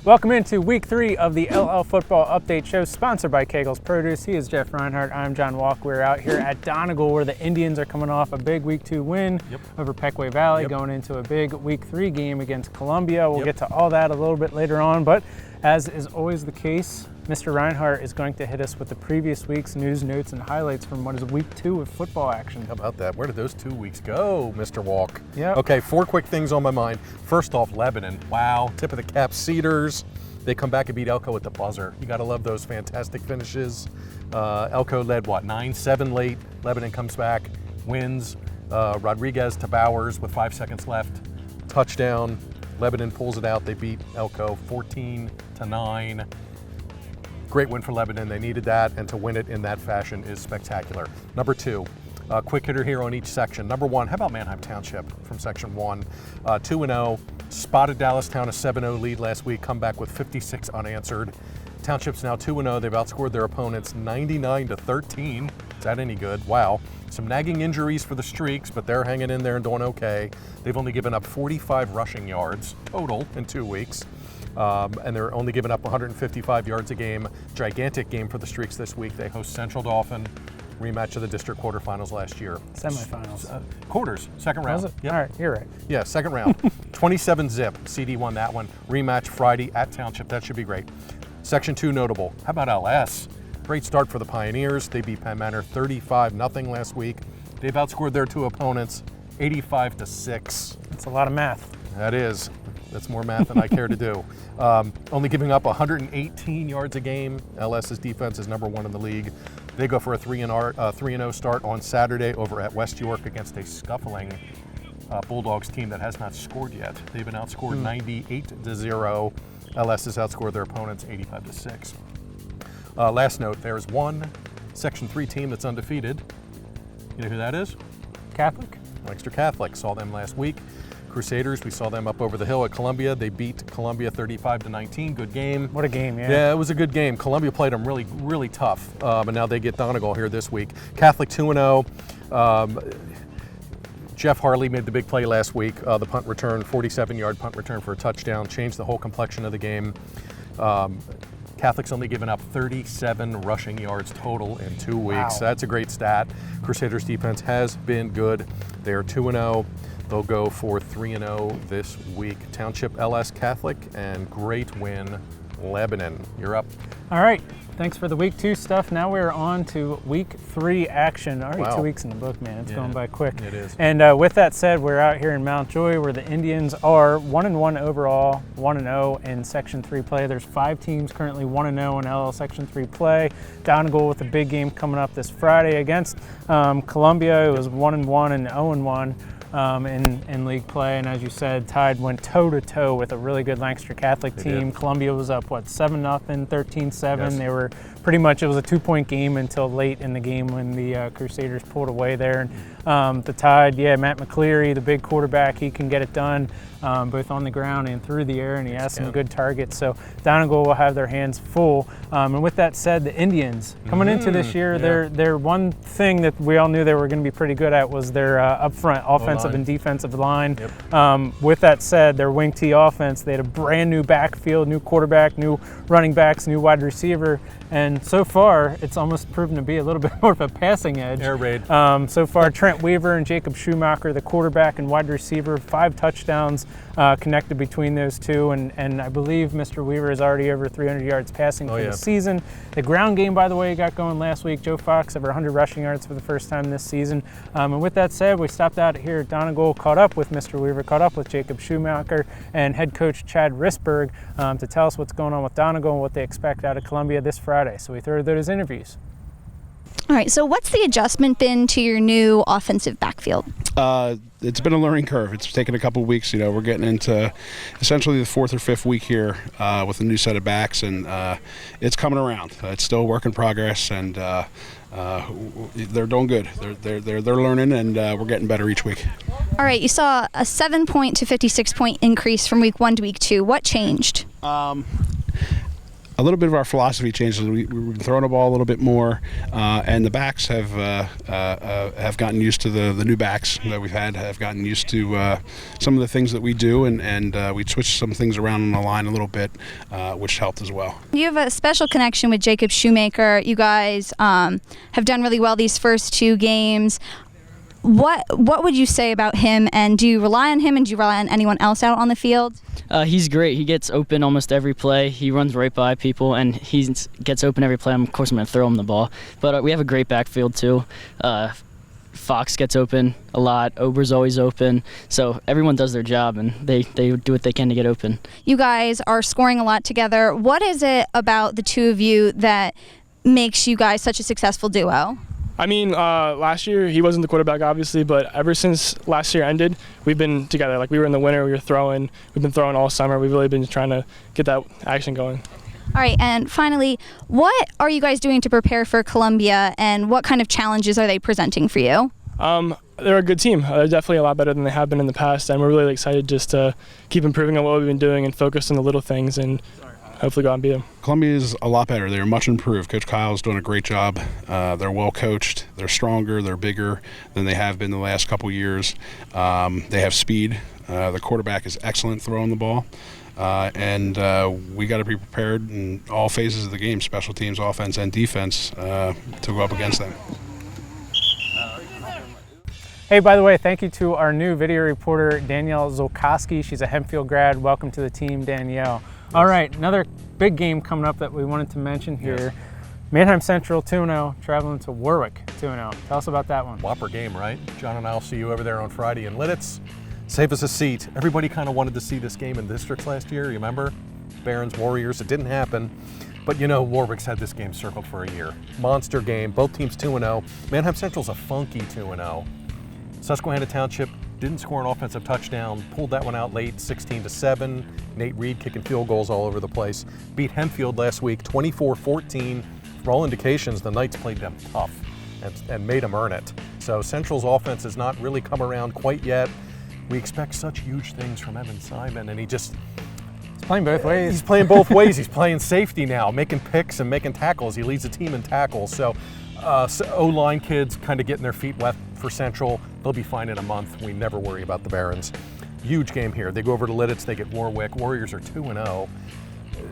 Welcome into week 3 of the LL Football Update Show, sponsored by Kegel's Produce. He is Jeff Reinhart. I'm John Walk. We're out here at Donegal, where the Indians are coming off a big week 2 win over Pequea Valley, going into a big week 3 game against Columbia. We'll get to all that a little bit later on, but as is always the case, Mr. Reinhart is going to hit us with the previous week's news, notes, and highlights from what is week 2 of football action. How about that? Where did those 2 weeks go, Mr. Walk? Yeah. Okay, 4 quick things on my mind. First off, Lebanon. Wow, tip of the cap, Cedars. They come back and beat Elko at the buzzer. You got to love those fantastic finishes. Elko led, 9-7 late. Lebanon comes back, wins. Rodriguez to Bowers with 5 seconds left. Touchdown. Lebanon pulls it out. They beat Elko 14-9. Great win for Lebanon. They needed that, and to win it in that fashion is spectacular. Number 2, quick hitter here on each section. Number 1, how about Manheim Township from section 1? 2-0, spotted Dallastown a 7-0 lead last week, come back with 56 unanswered. Township's now 2-0. They've outscored their opponents 99-13. Is that any good? Wow. Some nagging injuries for the Streaks, but they're hanging in there and doing okay. They've only given up 45 rushing yards total in 2 weeks. And they're only giving up 155 yards a game. Gigantic game for the Streaks this week. They host Central Dauphin, rematch of the district quarterfinals last year. Semifinals. Quarters, second round. Was it? Yep. All right, you're right. Yeah, second round. 27-zip. CD won that one. Rematch Friday at Township. That should be great. Section 2 notable. How about LS? Great start for the Pioneers. They beat Penn Manor 35-0 last week. They've outscored their 2 opponents 85-6. That's a lot of math. That is. That's more math than I care to do. Only giving up 118 yards a game. LS's defense is number 1 in the league. They go for a 3-0 start on Saturday over at West York against a scuffling Bulldogs team that has not scored yet. They've been outscored 98-0. LS has outscored their opponents 85-6. Last note, there's one Section 3 team that's undefeated. You know who that is? Catholic? Lancaster Catholic. Saw them last week. Crusaders, we saw them up over the hill at Columbia. They beat Columbia 35-19. Good game. What a game, yeah. Yeah, it was a good game. Columbia played them really, really tough, and now they get Donegal here this week. Catholic 2-0. Jeff Harley made the big play last week. The punt return, 47-yard punt return for a touchdown, changed the whole complexion of the game. Catholic's only given up 37 rushing yards total in 2 weeks. Wow. That's a great stat. Crusaders defense has been good. They are 2-0. They'll go for 3-0 this week. Township LS Catholic, and great win Lebanon. You're up. All right. Thanks for the week 2 stuff. Now we're on to week 3 action. Already Wow. 2 weeks in the book, man. It's going by quick. It is. And with that said, we're out here in Mount Joy, where the Indians are 1-1 overall, 1-0 in Section 3 play. There's 5 teams currently 1-0 in LL Section 3 play. Donegal with a big game coming up this Friday against Columbia. It was 1-1 and 0-1. In league play, and as you said, Tide went toe-to-toe with a really good Lancaster Catholic team. Columbia was up, 7-0, 13-7. Yes. They were pretty much, it was a 2-point game until late in the game when the Crusaders pulled away there. And the Tide, Matt McCleary, the big quarterback, he can get it done both on the ground and through the air, and he has some good targets. So Donegal will have their hands full. And with that said, the Indians, coming into this year, their one thing that we all knew they were going to be pretty good at was their up-front offensive and defensive line. With that said, their wing T offense, they had a brand new backfield, new quarterback, new running backs, new wide receiver, and so far it's almost proven to be a little bit more of a passing edge. Air raid. So far, Trent Weaver and Jacob Shoemaker, the quarterback and wide receiver, 5 touchdowns connected between those two, and I believe Mr. Weaver is already over 300 yards passing for the season. The ground game, by the way, got going last week. Joe Fox over 100 rushing yards for the first time this season. And with that said, we stopped out here at Donegal, caught up with Mr. Weaver, caught up with Jacob Shoemaker and head coach Chad Risberg to tell us what's going on with Donegal and what they expect out of Columbia this Friday. So we threw those interviews. All right, so what's the adjustment been to your new offensive backfield? It's been a learning curve. It's taken a couple of weeks. We're getting into essentially the 4th or 5th week here with a new set of backs, and it's coming around. It's still a work in progress, and they're doing good. They're learning, and we're getting better each week. All right, you saw a 7-point to 56-point increase from week 1 to week 2. What changed? a little bit of our philosophy changed. We've been throwing the ball a little bit more, and the backs have gotten used to the new backs that we've had, have gotten used to some of the things that we do, and we switched some things around on the line a little bit, which helped as well. You have a special connection with Jacob Shoemaker. You guys have done really well these first 2 games. What would you say about him, and do you rely on him, and do you rely on anyone else out on the field? He's great. He gets open almost every play. He runs right by people, and he gets open every play. Of course, I'm going to throw him the ball. But we have a great backfield, too. Fox gets open a lot. Ober's always open. So everyone does their job, and they do what they can to get open. You guys are scoring a lot together. What is it about the 2 of you that makes you guys such a successful duo? I mean, last year he wasn't the quarterback, obviously, but ever since last year ended, we've been together. Like, we were in the winter, we were throwing. We've been throwing all summer. We've really been trying to get that action going. All right, and finally, what are you guys doing to prepare for Columbia, and what kind of challenges are they presenting for you? They're a good team. They're definitely a lot better than they have been in the past, and we're really excited just to keep improving on what we've been doing and focus on the little things and hopefully go out and beat them. Columbia is a lot better. They're much improved. Coach Kyle's doing a great job. They're well coached. They're stronger. They're bigger than they have been the last couple years. They have speed. The quarterback is excellent throwing the ball. And we got to be prepared in all phases of the game, special teams, offense, and defense, to go up against them. Hey, by the way, thank you to our new video reporter, Danielle Zulkosky. She's a Hempfield grad. Welcome to the team, Danielle. All right, another big game coming up that we wanted to mention here. Yes. Manheim Central 2-0, traveling to Warwick 2-0. Tell us about that one. Whopper game, right? John and I will see you over there on Friday in Lidditz. Save us a seat. Everybody kind of wanted to see this game in districts last year, you remember? Barons, Warriors, it didn't happen. But you know, Warwick's had this game circled for a year. Monster game, both teams 2-0. Manheim Central's a funky 2-0. Susquehanna Township didn't score an offensive touchdown, pulled that one out late, 16-7. Nate Reed kicking field goals all over the place. Beat Hempfield last week, 24-14. For all indications, the Knights played them tough and made them earn it. So Central's offense has not really come around quite yet. We expect such huge things from Evan Simon, and he's playing both ways. He's playing both ways. He's playing safety now, making picks and making tackles. He leads the team in tackles. So O-line kids kind of getting their feet wet for Central. They'll be fine in a month. We never worry about the Barons. Huge game here. They go over to Lidditz, they get Warwick. Warriors are 2-0.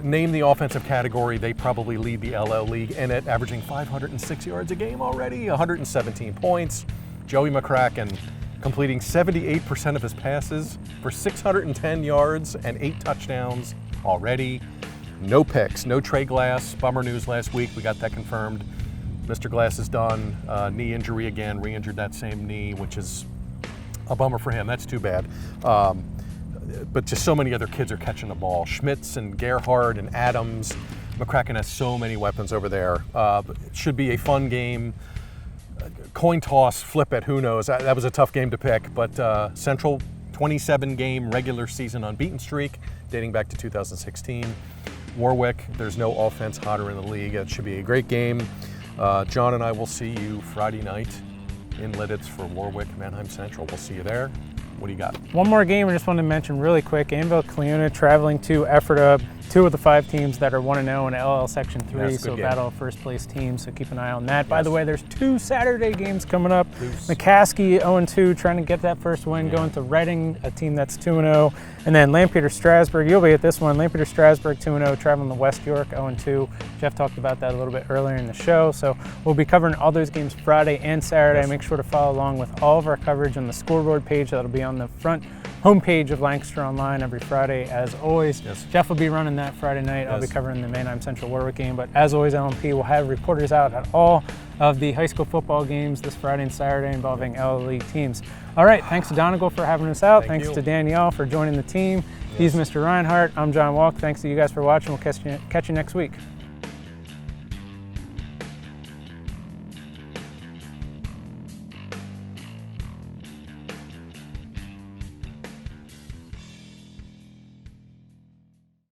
Name the offensive category, they probably lead the LL League in it, averaging 506 yards a game already, 117 points. Joey McCracken completing 78% of his passes for 610 yards and 8 touchdowns already. No picks, no Trey Glass. Bummer news last week, we got that confirmed. Mr. Glass is done, knee injury again, re-injured that same knee, which is a bummer for him. That's too bad. But just so many other kids are catching the ball. Schmitz and Gerhard and Adams. McCracken has so many weapons over there. It should be a fun game. Coin toss, flip it, who knows? That was a tough game to pick, but Central 27-game regular season unbeaten streak dating back to 2016. Warwick, there's no offense hotter in the league. It should be a great game. John and I will see you Friday night in Lidditz for Warwick, Manheim Central. We'll see you there. What do you got? One more game I just wanted to mention really quick. Anvil-Cleona traveling to Ephrata, 2 of the 5 teams that are 1-0 in LL Section 3, yes, so game. Battle of first place teams, so keep an eye on that. Yes. By the way, there's 2 Saturday games coming up. McCaskey 0-2, trying to get that first win, going to Reading, a team that's 2-0. And then Lampeter-Strasburg, you'll be at this one. Lampeter-Strasburg 2-0, traveling to West York 0-2. Jeff talked about that a little bit earlier in the show, so we'll be covering all those games Friday and Saturday. Yes. Make sure to follow along with all of our coverage on the scoreboard page. That'll be on the front homepage of Lancaster Online every Friday, as always. Yes. Jeff will be running that Friday night. Yes. I'll be covering the Manheim Central Warwick game, but as always, LMP will have reporters out at all of the high school football games this Friday and Saturday involving LL League teams. All right, thanks to Donegal for having us out. Thanks to Danielle for joining the team. Yes. He's Mr. Reinhart. I'm John Walk. Thanks to you guys for watching. We'll catch you next week.